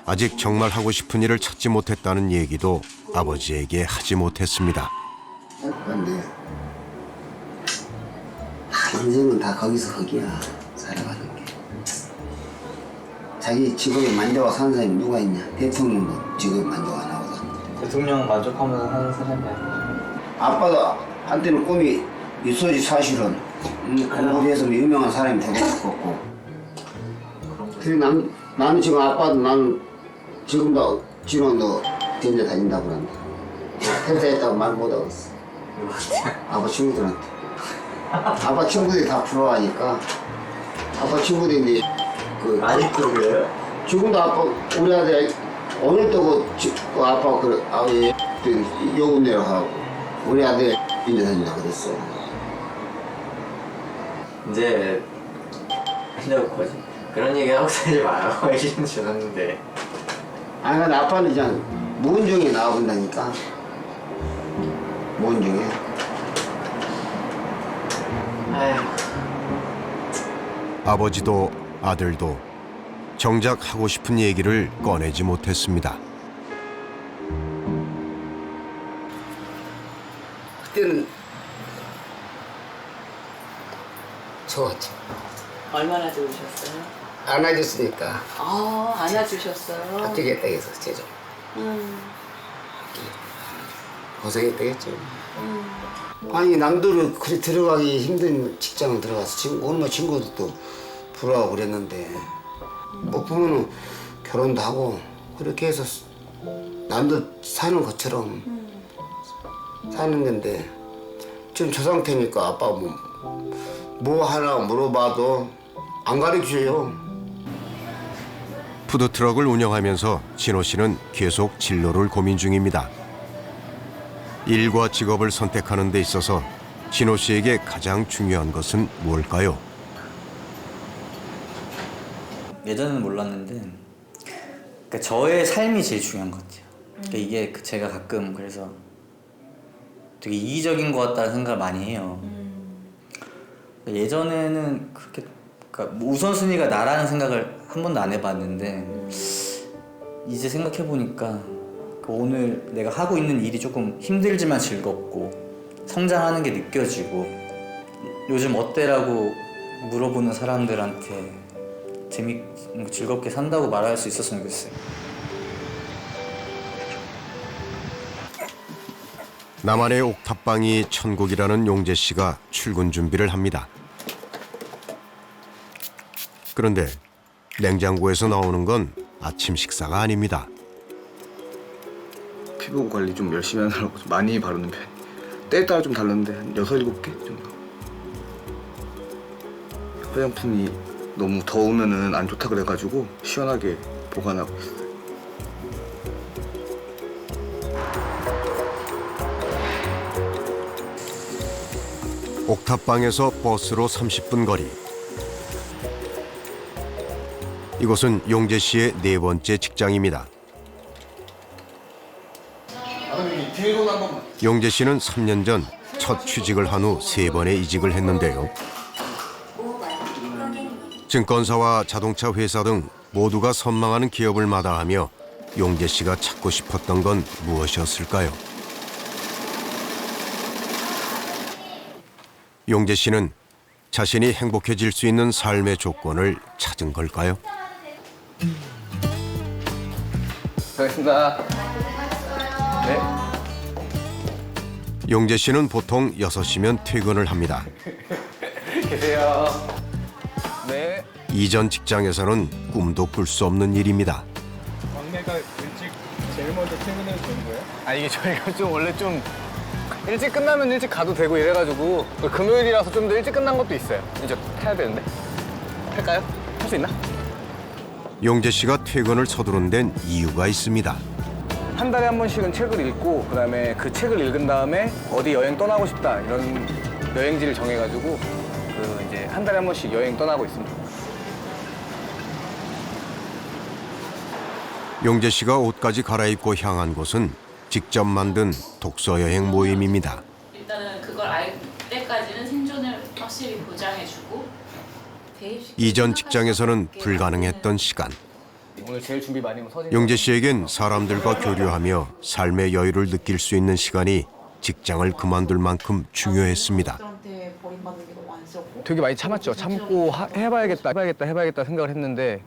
아직 정말 하고 싶은 일을 찾지 못했다는 얘기도 아버지에게 하지 못했습니다. 그런데 인생은 다 거기서 거기야. 살아가는 게. 자기 직업에 만족하고 사는 사람이 누가 있냐. 대통령도 직업에 만족 안 하거든. 대통령 만족하면서 하는 사람이 아빠도 한때는 꿈이 있어지 사실은. 공부를 해서 유명한 사람이 되고 싶었고. 그리고 나는 지금 아빠도 나는 지금도 진호 견제 다닌다고 그런다. 퇴사했다고 말 못하겠어. 아빠 친구들한테. 아빠 친구들이 다 부러워하니까. 아빠 친구들이 아직도 그래요? 지금도 아빠 우리 아들 오늘 또 그 아빠 요금 내러 하고 우리 아들 인제 다닌다 그랬어. 이제 하려고 거지. 그런 얘기 하고 살지 마요. 이런 주는데. 아니 근데 아빠는 그냥 무은중에 나와본다니까. 무은중에. 아버지도 아들도 정작 하고 싶은 얘기를 꺼내지 못했습니다. 그때는 좋았지. 얼마나 좋으셨어요? 안아줬으니까. 안아주셨어요. 합격했다 해서 제죠. 고생했다겠죠. 아니 남들은 그래 들어가기 힘든 직장을 들어가서 얼마 친구들도 부러워하고 그랬는데 뭐 보면은 결혼도 하고 그렇게 해서 남들 사는 것처럼 사는 건데 지금 저 상태니까 아빠 뭐 하나 물어봐도 안 가르쳐줘요. 푸드트럭을 운영하면서 진호 씨는 계속 진로를 고민 중입니다. 일과 직업을 선택하는 데 있어서 진호 씨에게 가장 중요한 것은 뭘까요? 예전에는 몰랐는데 그러니까 저의 삶이 제일 중요한 것 같아요. 그러니까 이게 제가 가끔 그래서 되게 이기적인 것 같다는 생각을 많이 해요. 예전에는 그렇게 그러니까 우선순위가 나라는 생각을 한 번도 안 해봤는데 이제 생각해보니까 오늘 내가 하고 있는 일이 조금 힘들지만 즐겁고 성장하는 게 느껴지고 요즘 어때라고 물어보는 사람들한테 즐겁게 산다고 말할 수 있었으면 좋겠어요. 나만의 옥탑방이 천국이라는 용재 씨가 출근 준비를 합니다. 그런데 냉장고에서 나오는 건 아침 식사가 아닙니다. 피부 관리 좀 열심히 하느라고 좀 많이 바르는 편. 때에 따라 좀 다른데 한 6, 7개 정도. 화장품이 너무 더우면은 안 좋다 그래가지고 시원하게 보관하고 있어요. 옥탑방에서 버스로 30분 거리. 이곳은 용재 씨의 4번째 직장입니다. 용재 씨는 3년 전 첫 취직을 한 후 3번의 이직을 했는데요. 증권사와 자동차 회사 등 모두가 선망하는 기업을 마다하며 용재 씨가 찾고 싶었던 건 무엇이었을까요? 용재 씨는 자신이 행복해질 수 있는 삶의 조건을 찾은 걸까요? 수고하셨습니다. 네. 용재 씨는 보통 6시면 퇴근을 합니다. 계세요. 네. 이전 직장에서는 꿈도 꿀 수 없는 일입니다. 막내가 일찍 제일 먼저 퇴근해도 되는 거예요? 아 이게 저희가 좀 원래 좀 일찍 끝나면 일찍 가도 되고 이래가지고 금요일이라서 좀 더 일찍 끝난 것도 있어요. 이제 타야 되는데. 탈까요? 탈 수 있나? 용재 씨가 퇴근을 서두른 데는 이유가 있습니다. 한 달에 한 번씩은 책을 읽고 그다음에 그 책을 읽은 다음에 어디 여행 떠나고 싶다 이런 여행지를 정해가지고 그 이제 한 달에 한 번씩 여행 떠나고 있습니다. 용재 씨가 옷까지 갈아입고 향한 곳은 직접 만든 독서 여행 모임입니다. 일단은 그걸 알 때까지는 생존을 확실히 보장해주고 이전 직장에서는 불가능했던 시간. 오늘 제일 준비 많이 한 서진. 용재 씨에겐 사람들과 교류하며 삶의 여유를 느낄 수 있는 시간이 직장을 그만둘 만큼 중요했습니다. 되게 많이 참았죠. 참고 해봐야겠다 생각을 했는데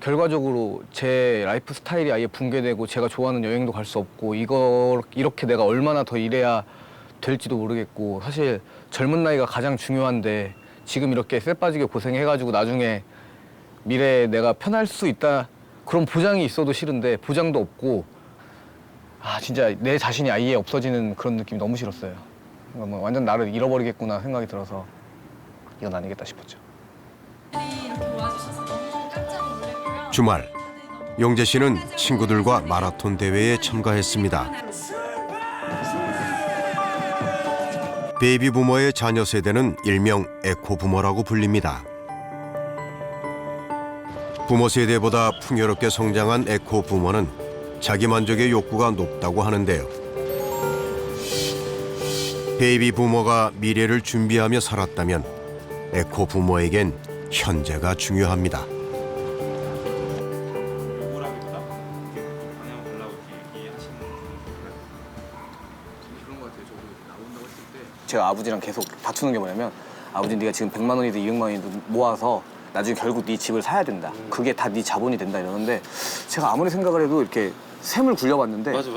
결과적으로 제 라이프 스타일이 아예 붕괴되고 제가 좋아하는 여행도 갈 수 없고 이렇게 내가 얼마나 더 일해야 될지도 모르겠고 사실 젊은 나이가 가장 중요한데 지금 이렇게 쇠 빠지게 고생해가지고 나중에 미래에 내가 편할 수 있다 그런 보장이 있어도 싫은데 보장도 없고 아 진짜 내 자신이 아예 없어지는 그런 느낌이 너무 싫었어요. 그러니까 뭐 완전 나를 잃어버리겠구나 생각이 들어서 이건 아니겠다 싶었죠. 주말, 용재 씨는 친구들과 마라톤 대회에 참가했습니다. 베이비 부머의 자녀 세대는 일명 에코 부머라고 불립니다. 부모 세대보다 풍요롭게 성장한 에코 부머는 자기 만족의 욕구가 높다고 하는데요. 베이비 부머가 미래를 준비하며 살았다면 에코 부머에겐 현재가 중요합니다. 제가 아버지랑 계속 다투는 게 뭐냐면 아버지 네가 지금 100만 원이든 200만 원이든 모아서 나중에 결국 네 집을 사야 된다. 그게 다 네 자본이 된다 이러는데 제가 아무리 생각을 해도 이렇게 샘을 굴려봤는데 맞아.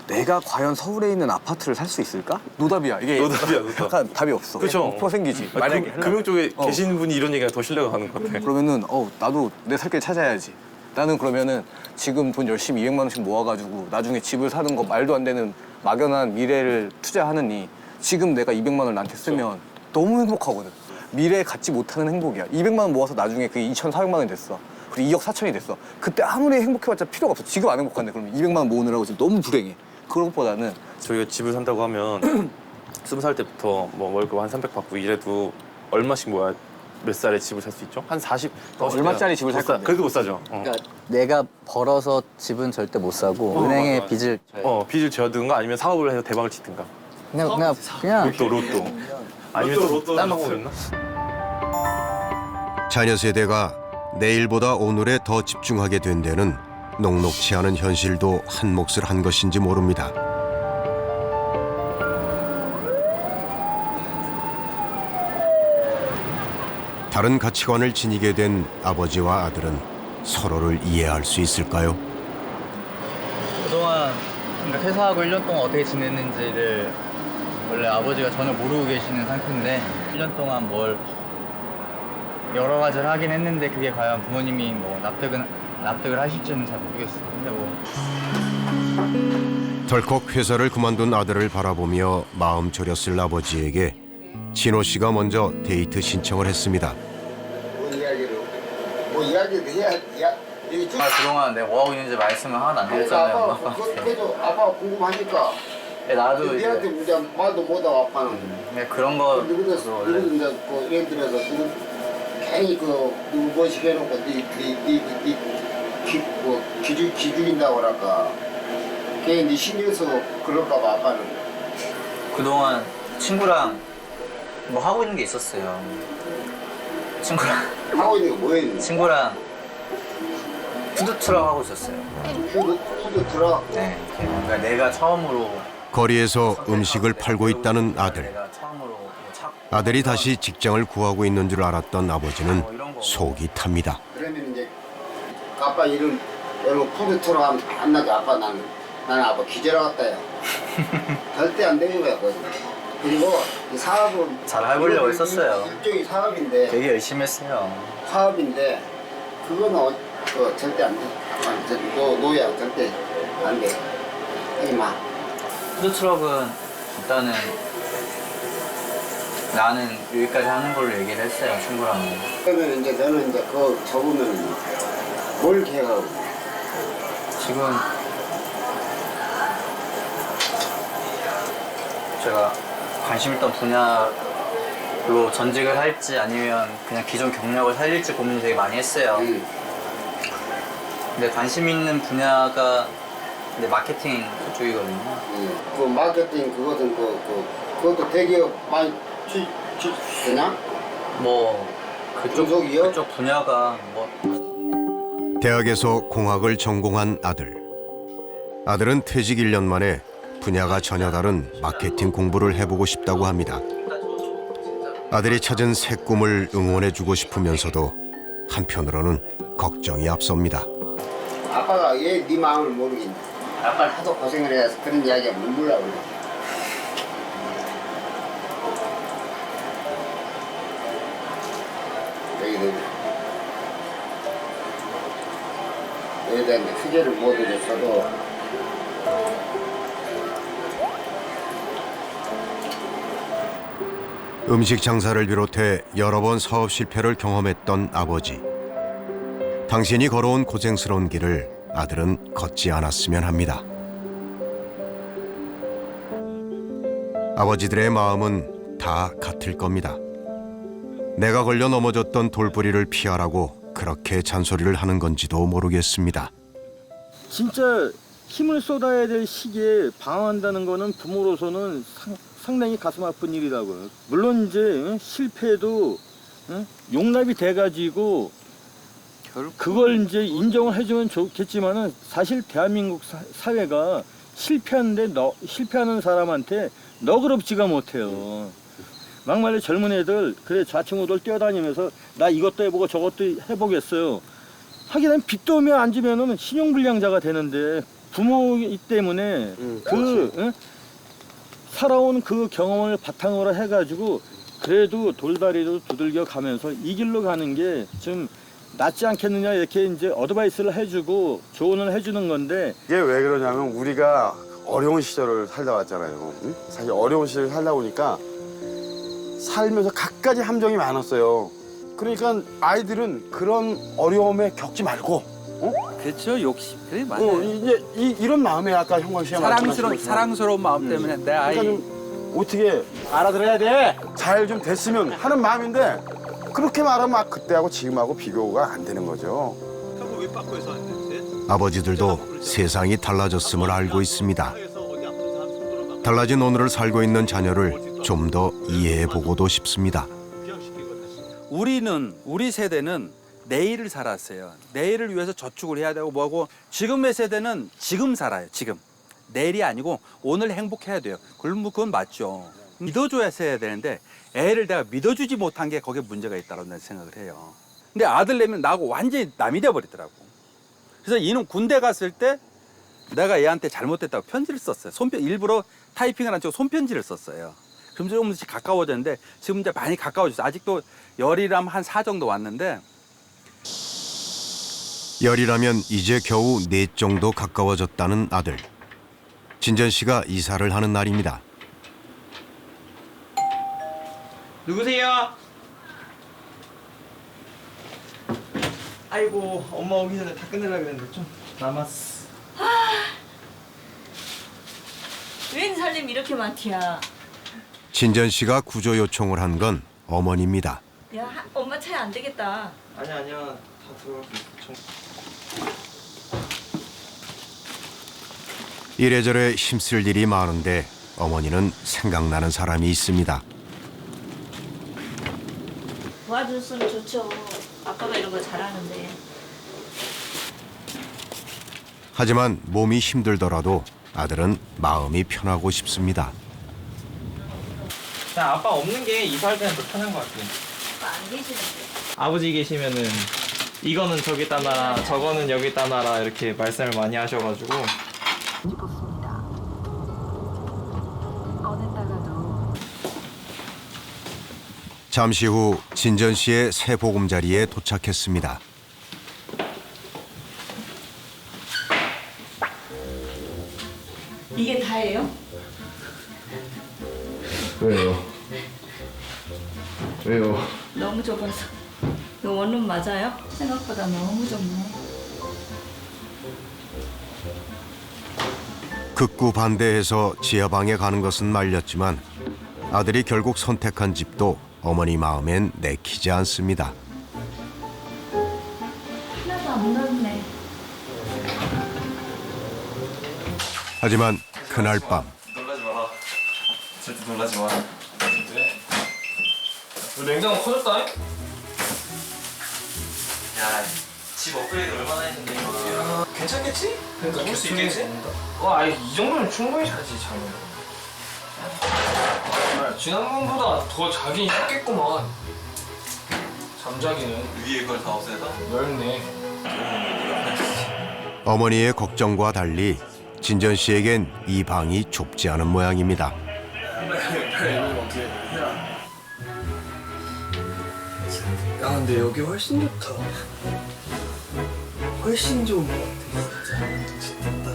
내가 과연 서울에 있는 아파트를 살 수 있을까? 노답이야. 이게 노답. 약간 답이 없어. 그렇죠. 퍼 생기지. 만약에 금융 쪽에 계신 분이 이런 얘기가 더 신뢰가 가는 것 같아. 그러면은 나도 내 살 길 찾아야지. 나는 그러면은 지금 돈 열심히 200만 원씩 모아가지고 나중에 집을 사는 거 말도 안 되는 막연한 미래를 투자하느니 지금 내가 200만 원을 나한테 쓰면 너무 행복하거든. 미래에 갖지 못하는 행복이야. 200만 원 모아서 나중에 그게 2,400만 원이 됐어. 그리고 2억 4천이 됐어. 그때 아무리 행복해봤자 필요가 없어. 지금 안 행복한데 그러면 200만 원 모으느라고 지금 너무 불행해. 그런 것보다는 저희가 집을 산다고 하면 20살 때부터 뭐 월급 한 300 받고 이래도 얼마씩 모아야 몇 살에 집을 살 수 있죠? 한 40. 얼마짜리 집을 살 건데? 그래도 못 사죠. 그러니까 내가 벌어서 집은 절대 못 사고 은행에 맞아. 빚을 빚을 지어든가 아니면 사업을 해서 대박을 치든가. 그냥 로또. 아니면 또 딴 방법 있나? 자녀 세대가 내일보다 오늘에 더 집중하게 된 데는 녹록치 않은 현실도 한 몫을 한 것인지 모릅니다. 다른 가치관을 지니게 된 아버지와 아들은 서로를 이해할 수 있을까요? 그동안 그러니까 퇴사하고 1년 동안 어떻게 지냈는지를 원래 아버지가 전혀 모르고 계시는 상태인데 1년 동안 뭘 여러 가지를 하긴 했는데 그게 과연 부모님이 뭐 납득을 하실지는 잘 모르겠어요. 근데 뭐 덜컥 회사를 그만둔 아들을 바라보며 마음 졸였을 아버지에게 진호 씨가 먼저 데이트 신청을 했습니다. 뭐 이야기를 해야 그동안 내가 뭐하고 있는지 말씀을 하나도 안 드렸잖아요. 그래도 아빠가 궁금하니까 나도 니한테 이제 말도 못하고 아빠는 그런 거 누구 이제 그 예를 들어서 괜히 그 누구 뭐식 해놓고 기죽인다고 그럴까 괜히 신경 써서 그럴까 봐 아빠는 그동안 친구랑 뭐 하고 있는 게 있었어요. 친구랑 하고 있는 게 뭐예요? 친구랑 푸드트럭 하고 있었어요. 푸드트럭? 네. 그러니까 내가 처음으로 거리에서 음식을 팔고 있다는 아들. 아들이 다시 직장을 구하고 있는 줄 알았던 아버지는 속이 탑니다. 그러면 이제 아빠 이런 푸드트럭 하면 안 나게 아빠 나는 아빠 기절하겠다요. 절대 안 되는 거야 그거. 그리고 이 사업은 잘 해보려고 했었어요. 일종의 사업인데 되게 열심히 했어요. 사업인데 그거는 절대 안 돼. 노야 절대 안 돼. 하지 마. 푸드트럭은 일단은 나는 여기까지 하는 걸로 얘기를 했어요, 친구랑. 그러면 이제 너는 이제 그거 접으면 뭘 계획하고? 지금 제가 관심 있던 분야로 전직을 할지 아니면 그냥 기존 경력을 살릴지 고민을 되게 많이 했어요. 근데 관심 있는 분야가 근데 마케팅 쪽이거든요. 그 마케팅 그것은 그것도 대기업 많이 되냐? 뭐 그쪽 분야가 뭐 대학에서 공학을 전공한 아들. 아들은 퇴직 1년 만에 분야가 전혀 다른 마케팅 공부를 해보고 싶다고 합니다. 아들이 찾은 새 꿈을 응원해주고 싶으면서도 한편으로는 걱정이 앞섭니다. 아빠가 왜 네 마음을 모르겠냐? 아빠는 하도 고생을 해서 그런 이야기가 눈물나고 그래. 여기다 이제 휴재를 못 해줬어도 음식 장사를 비롯해 여러 번 사업 실패를 경험했던 아버지. 당신이 걸어온 고생스러운 길을 아들은 걷지 않았으면 합니다. 아버지들의 마음은 다 같을 겁니다. 내가 걸려 넘어졌던 돌부리를 피하라고 그렇게 잔소리를 하는 건지도 모르겠습니다. 진짜 힘을 쏟아야 될 시기에 방황한다는 거는 부모로서는 상당히 가슴 아픈 일이라고요. 물론 이제 실패도 용납이 돼가지고 그걸 이제 인정을 해주면 좋겠지만은 사실 대한민국 사회가 실패하는 사람한테 너그럽지가 못해요. 막말로 젊은 애들 그래 좌충우돌 뛰어다니면서 나 이것도 해보고 저것도 해보겠어요. 하게 되면 빚도 오면 안 지면은 신용불량자가 되는데 부모이기 때문에 살아온 그 경험을 바탕으로 해가지고 그래도 돌다리로 두들겨 가면서 이 길로 가는 게 좀 낫지 않겠느냐 이렇게 이제 어드바이스를 해주고 조언을 해주는 건데 이게 왜 그러냐면 우리가 어려운 시절을 살다 왔잖아요. 응? 사실 어려운 시절을 살다 보니까 살면서 갖가지 함정이 많았어요. 그러니까 아이들은 그런 어려움에 겪지 말고 그렇죠. 욕심. 그래 맞아요. 이제 이런 마음에 아까 형광 씨가 사랑스러운 마음 때문에 내 아이 그러니까 좀 어떻게 알아들어야 돼. 잘 좀 됐으면 하는 마음인데 그렇게 말하면 그때하고 지금하고 비교가 안 되는 거죠. 아버지들도 세상이 달라졌음을 알고 있습니다. 달라진 오늘을 살고 있는 자녀를 좀 더 이해해보고도 싶습니다. 우리 세대는 내일을 살았어요. 내일을 위해서 저축을 해야 되고 뭐하고 지금의 세대는 지금 살아요. 지금. 내일이 아니고 오늘 행복해야 돼요. 그건 맞죠. 믿어줘야 해야 되는데 애를 내가 믿어주지 못한 게 거기에 문제가 있다고 생각을 해요. 근데 아들 내면 나하고 완전히 남이 돼버리더라고. 그래서 이놈 군대 갔을 때 내가 얘한테 잘못됐다고 편지를 썼어요. 일부러 타이핑을 안 치고 손편지를 썼어요. 그럼 조금씩 가까워졌는데 지금 이제 많이 가까워졌어요. 아직도 열이라면 한 4 정도 왔는데 열이라면 이제 겨우 4 정도 가까워졌다는 아들. 진전 씨가 이사를 하는 날입니다. 누구세요? 아이고 엄마 오기 전에 다 끝내려고 했는데 좀 남았어. 웬 살림이 이렇게 많디야? 진전 씨가 구조 요청을 한 건 어머니입니다. 야 엄마 차에 안 되겠다. 아니야 다 들어갈 수 있어. 이래저래 힘쓸 일이 많은데 어머니는 생각나는 사람이 있습니다. 도와줬으면 좋죠. 아빠가 이런 거 잘하는데. 하지만 몸이 힘들더라도 아들은 마음이 편하고 싶습니다. 그냥 아빠 없는 게 이사할 때는 더 편한 것 같아요. 아빠 안 계시는데. 아버지 계시면은 이거는 저기다 놔라, 저거는 여기다 놔라 이렇게 말씀을 많이 하셔가지고. 잠시 후 진전 씨의 새 보금자리에 도착했습니다. 이게 다예요? 왜요? 왜요? 너무 좁아서. 이거 원룸 맞아요? 생각보다 너무 좁네. 극구 반대해서 지하방에 가는 것은 말렸지만 아들이 결국 선택한 집도 어머니 마음엔 내키지 않습니다. 하나도 안 넓네. 하지만 그날 밤 놀라지 마. 절대 놀라지 마. 왜? 너 냉장고 커졌다? 야, 집 업그레이드 얼마나 했는데 이거. 괜찮겠지? 그러니까 볼 수 있겠지? 와, 이 정도면 충분히 자지, 자면. 야, 지난번보다 더 자긴 했겠구만. 잠자기는 위에 걸 다 없애서? 넓네. 어머니의 걱정과 달리 진전 씨에겐 이 방이 좁지 않은 모양입니다. 야, 근데 여기 훨씬 좋다. 훨씬 좋은 것 같아, 진짜.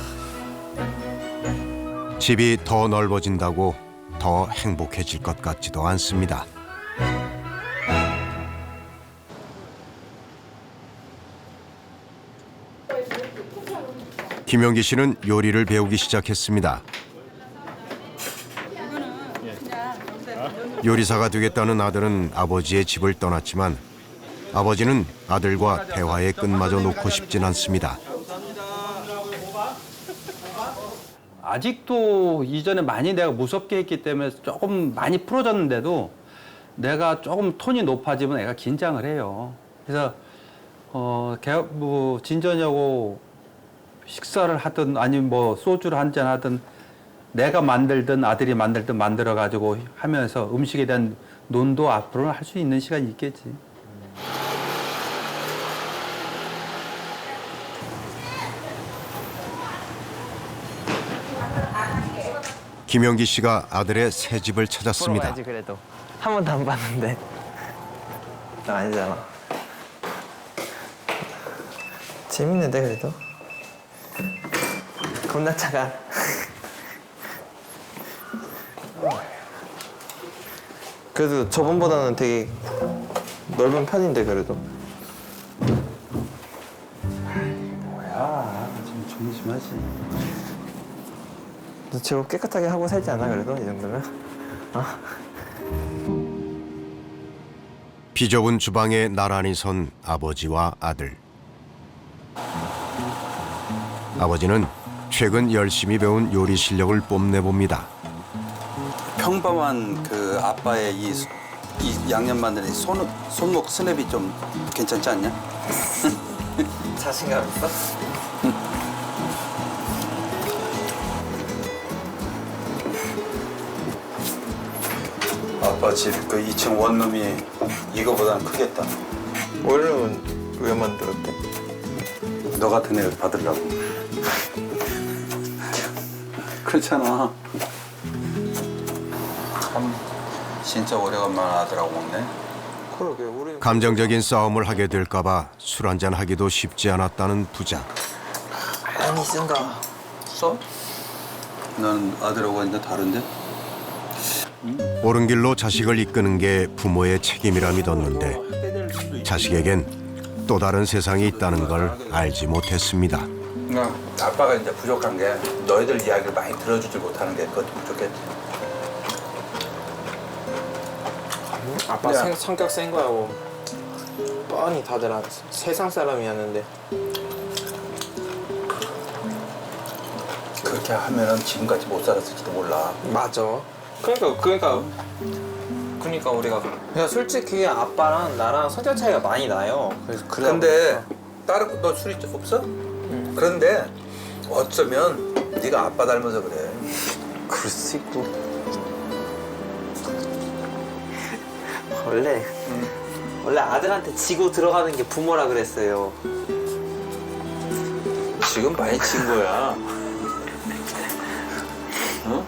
집이 더 넓어진다고 더 행복해질 것 같지도 않습니다. 김용기 씨는 요리를 배우기 시작했습니다. 요리사가 되겠다는 아들은 아버지의 집을 떠났지만 아버지는 아들과 대화의 끝마저 놓고 싶진 않습니다. 아직도 이전에 많이 내가 무섭게 했기 때문에 조금 많이 풀어졌는데도 내가 조금 톤이 높아지면 애가 긴장을 해요. 그래서 뭐 진전하고 식사를 하든 아니면 뭐 소주를 한잔 하든 내가 만들든 아들이 만들든 만들어 가지고 하면서 음식에 대한 논도 앞으로는 할 수 있는 시간이 있겠지. 김용기 씨가 아들의 새 집을 찾았습니다. 보러 가야지 그래도. 한 번도 안 봤는데. 나 아니잖아. 재밌는데 그래도. 겁나 차가. 그래도 저번보다는 되게 넓은 편인데 그래도. 뭐야, 좀 조심하지. 너 제법 깨끗하게 하고 살지 않아 그래도 이 정도면? 비좁은 주방에 나란히 선 아버지와 아들. 아버지는 최근 열심히 배운 요리 실력을 뽐내봅니다. 평범한 그 아빠의 이 양념 만드는 손목 스냅이 좀 괜찮지 않냐? 자신감 있어? 아빠 집 그 2층 원룸이 이거보다는 크겠다. 원룸은 왜 만들었대? 너 같은 애 받으려고. 그렇잖아. 참 진짜 오래간만에 아들하고 먹네. 그러게 우리 감정적인 싸움을 하게 될까봐 술 한잔 하기도 쉽지 않았다는 부자. 많이 쓴가? 써? 난 아들하고 완전 다른데? 옳은 길로 자식을 이끄는 게 부모의 책임이라 믿었는데 자식에겐 또 다른 세상이 있다는 걸 알지 못했습니다. 그러니까 아빠가 이제 부족한 게 너희들 이야기를 많이 들어주지 못하는 게 그것도 부족했지. 아빠 성격 센 거하고 뻔히 다들 세상 사람이었는데 그렇게 하면은 지금까지 못 살았을지도 몰라. 맞아. 그러니까 우리가 그냥 솔직히 아빠랑 나랑 성격 차이가 많이 나요. 그래서 근데 다른 너 술이 없어? 그런데 어쩌면 네가 아빠 닮아서 그래. 그럴 수 있고. 원래 아들한테 지고 들어가는 게 부모라 그랬어요. 지금 많이 친 거야. 어?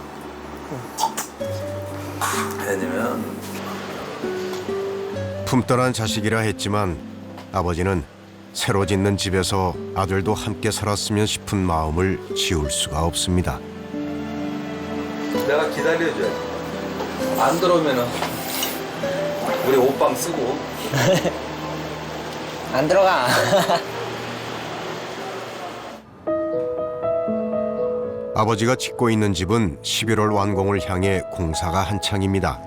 왜냐면 품떠난 자식이라 했지만 아버지는 새로 짓는 집에서 아들도 함께 살았으면 싶은 마음을 지울 수가 없습니다. 내가 기다려줘야 돼. 안 들어오면은 우리 옷방 쓰고. 안 들어가. 아버지가 짓고 있는 집은 11월 완공을 향해 공사가 한창입니다.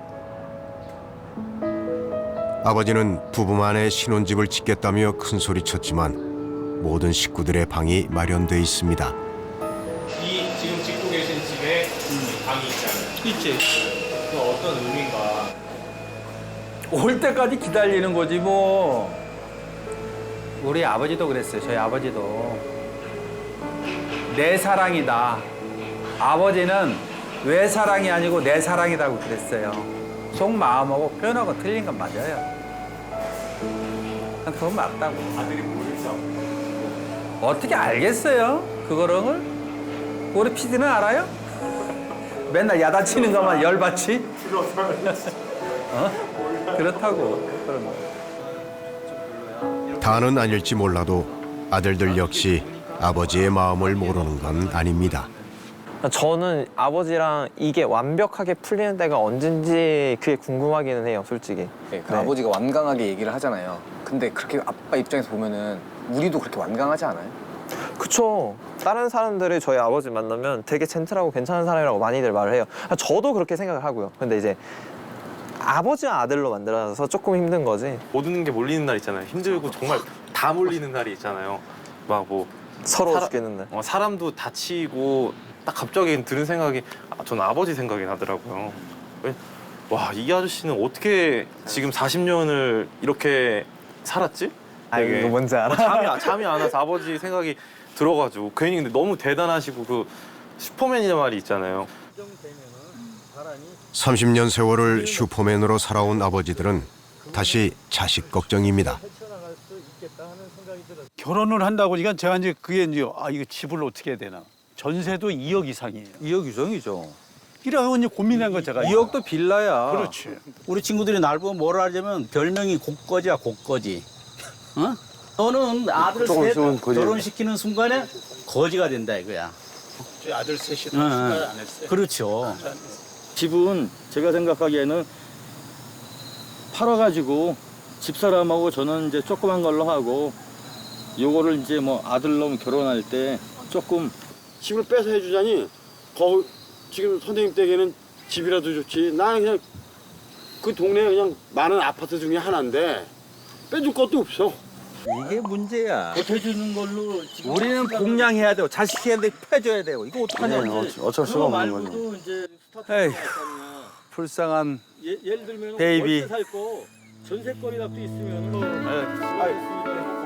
아버지는 부부만의 신혼집을 짓겠다며 큰소리쳤지만 모든 식구들의 방이 마련돼 있습니다. 이 지금 짓고 계신 집에 방이 있잖아요. 있지. 그 어떤 의미인가? 올 때까지 기다리는 거지 뭐. 우리 아버지도 그랬어요. 저희 아버지도. 내 사랑이다. 아버지는 외 사랑이 아니고 내 사랑이라고 그랬어요. 속마음하고 표현하고 틀린 건 맞아요. 그건 맞다고. 아들이 모르죠. 어떻게 알겠어요? 그거를? 우리 PD는 알아요? 맨날 야단치는 것만 열받지? 어? 그렇다고. 그런 거. 다는 아닐지 몰라도 아들들 역시 아버지의 마음을 모르는 건 아닙니다. 저는 아버지랑 이게 완벽하게 풀리는 때가 언젠지 그게 궁금하기는 해요, 솔직히. 네, 그 아버지가 완강하게 얘기를 하잖아요. 근데 그렇게 아빠 입장에서 보면은 우리도 그렇게 완강하지 않아요? 그쵸. 다른 사람들이 저희 아버지 만나면 되게 젠틀하고 괜찮은 사람이라고 많이들 말을 해요. 저도 그렇게 생각을 하고요. 근데 이제 아버지와 아들로 만들어서 조금 힘든 거지. 모든 게 몰리는 날 있잖아요. 힘들고 정말 다 몰리는 날이 있잖아요. 막 뭐 서러워 죽겠는데. 사람도 다치고 딱 갑자기 들은 생각이 저는 아버지 생각이 나더라고요. 와, 이 아저씨는 어떻게 지금 40년을 이렇게 살았지? 아이고, 이거 뭔지 알아? 잠이 안 와서 아버지 생각이 들어가지고 괜히 근데 너무 대단하시고 그 슈퍼맨이란 말이 있잖아요. 30년 세월을 슈퍼맨으로 살아온 아버지들은 다시 자식 걱정입니다. 결혼을 한다고 하니까 제가 이제 그게 이제 이거 집을 어떻게 해야 되나. 전세도 2억 이상이에요. 2억 이상이죠. 이라고 이제 고민한 거 제가. 2억도 빌라야. 그렇지. 우리 친구들이 날 보면 뭐라 하냐면 별명이 곡거지야, 곡거지. 어? 너는 아들 셋 결혼시키는 순간에 거지가 된다 이거야. 아들 셋이 생각 안 했어요. 그렇죠. 집은 제가 생각하기에는 팔아가지고 집사람하고 저는 이제 조그만 걸로 하고 요거를 이제 뭐 아들놈 결혼할 때 조금 집을 뺏어 해주자니 거기 지금 선생님 댁에는 집이라도 좋지. 나는 그냥 그 동네에 그냥 많은 아파트 중에 하나인데 빼줄 것도 없어. 이게 문제야. 보태주는 걸로 우리는 복양해야 되고 자식해야 되고 패줘야 되고 이거 어떡하냐. 어쩔 수가 없는 거죠. 이제 에이, 불쌍한 예를 들면 베이비. 월세 살고 전세거리라도 있으면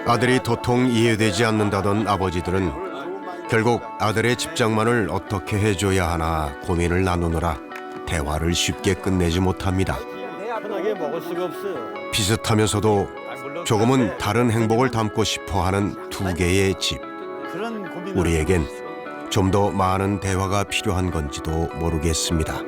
아들이 도통 이해되지 않는다던 아버지들은 결국 아들의 집장만을 어떻게 해줘야 하나 고민을 나누느라 대화를 쉽게 끝내지 못합니다. 편하게 먹을 수가 없어요. 비슷하면서도 조금은 다른 행복을 담고 싶어하는 두 개의 집. 우리에겐 좀 더 많은 대화가 필요한 건지도 모르겠습니다.